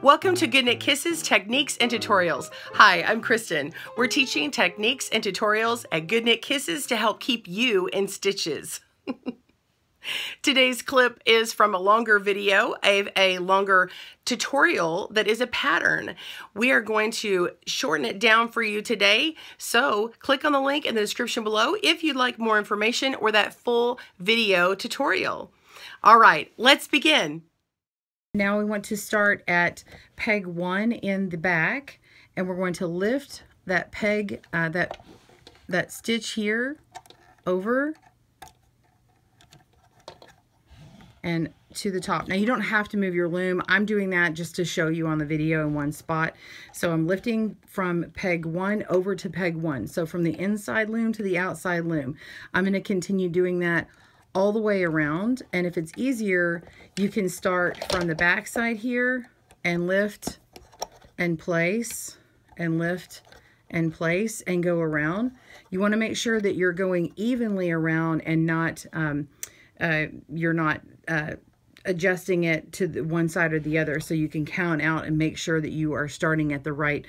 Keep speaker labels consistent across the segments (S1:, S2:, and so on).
S1: Welcome to GoodKnit Kisses, Techniques and Tutorials. Hi, I'm Kristen. We're teaching techniques and tutorials at GoodKnit Kisses to help keep you in stitches. Today's clip is from a longer video, a longer tutorial that is a pattern. We are going to shorten it down for you today, so click on the link in the description below if you'd like more information or that full video tutorial. All right, let's begin. Now we want to start at peg 1 in the back, and we're going to lift that peg, that stitch here over and to the top. Now you don't have to move your loom. I'm doing that just to show you on the video in one spot. So I'm lifting from peg 1 over to peg 1. So from the inside loom to the outside loom. I'm going to continue doing that all the way around, and if it's easier, you can start from the back side here and lift and place and lift and place and go around. You want to make sure that you're going evenly around and not you're not adjusting it to the one side or the other, so you can count out and make sure that you are starting at the right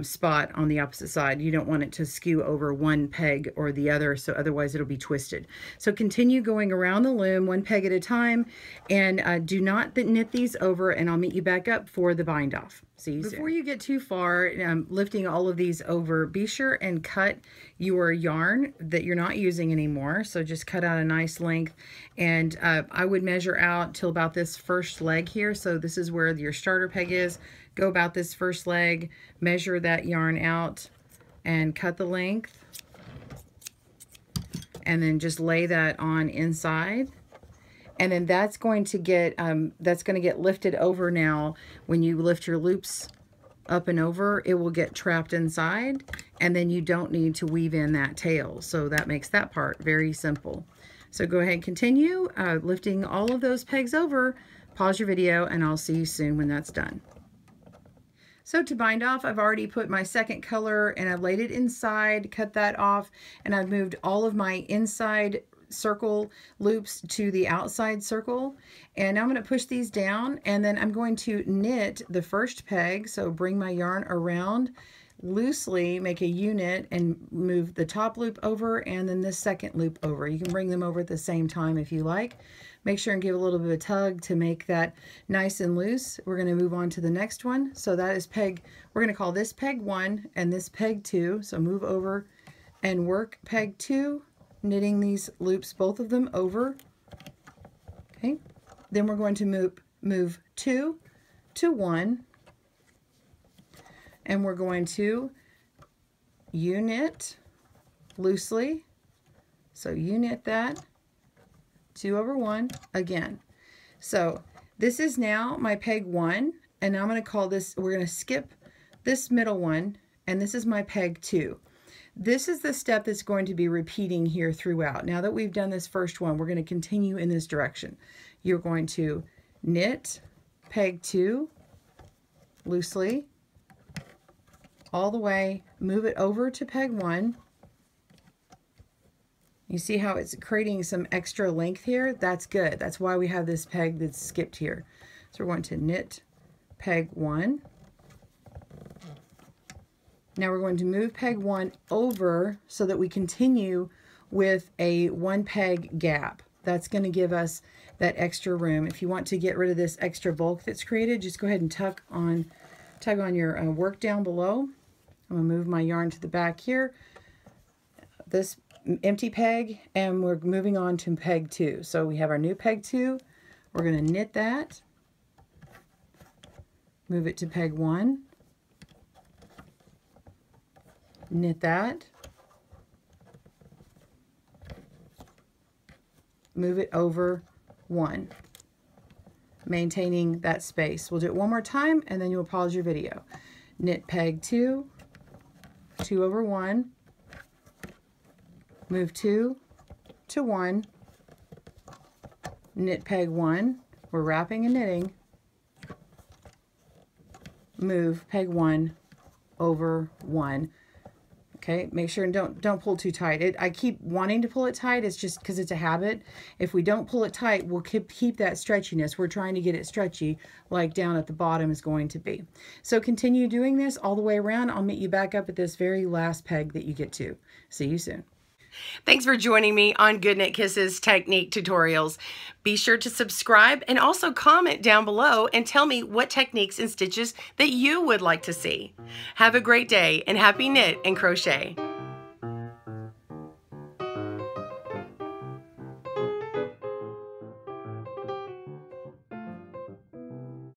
S1: spot on the opposite side. You don't want it to skew over one peg or the other, so otherwise it'll be twisted. So continue going around the loom one peg at a time, and do not knit these over, and I'll meet you back up for the bind off. See you soon. Before you get too far lifting all of these over, be sure and cut your yarn that you're not using anymore. So just cut out a nice length, and I would measure out till about this first leg here. So this is where your starter peg is. Go about this first leg, measure that yarn out, and cut the length, and then just lay that on inside. And then that's going to get lifted over now. When you lift your loops up and over, it will get trapped inside, and then you don't need to weave in that tail. So that makes that part very simple. So go ahead and continue lifting all of those pegs over. Pause your video, and I'll see you soon when that's done. So to bind off, I've already put my second color, and I've laid it inside, cut that off, and I've moved all of my inside circle loops to the outside circle, and now I'm going to push these down, and then I'm going to knit the first peg. So bring my yarn around loosely, make a U-knit, and move the top loop over and then the second loop over. You can bring them over at the same time if you like. Make sure and give a little bit of a tug to make that nice and loose. We're going to move on to the next one. So that is peg, we're going to call this peg 1 and this peg 2. So move over and work peg 2, knitting these loops, both of them over. Okay, then we're going to move 2 to 1, and we're going to U-knit loosely. So U-knit that 2 over 1 again. So this is now my peg 1, and I'm going to call this, we're going to skip this middle one, and this is my peg 2. This is the step that's going to be repeating here throughout. Now that we've done this first one, we're going to continue in this direction. You're going to knit peg 2 loosely all the way, move it over to peg 1. You see how it's creating some extra length here? That's good. That's why we have this peg that's skipped here. So we're going to knit peg 1. Now we're going to move peg 1 over so that we continue with a 1 peg gap. That's going to give us that extra room. If you want to get rid of this extra bulk that's created, just go ahead and tug on your work down below. I'm going to move my yarn to the back here, this empty peg, and we're moving on to peg 2. So we have our new peg 2. We're going to knit that, move it to peg 1. Knit that, move it over 1, maintaining that space. We'll do it one more time, and then you'll pause your video. Knit peg 2, 2 over 1, move 2 to 1, knit peg 1, we're wrapping and knitting, move peg 1 over 1. Okay, make sure and don't pull too tight. I keep wanting to pull it tight. It's just because it's a habit. If we don't pull it tight, we'll keep that stretchiness. We're trying to get it stretchy like down at the bottom is going to be. So continue doing this all the way around. I'll meet you back up at this very last peg that you get to. See you soon. Thanks for joining me on GoodKnit Kisses technique tutorials. Be sure to subscribe and also comment down below and tell me what techniques and stitches that you would like to see. Have a great day and happy knit and crochet.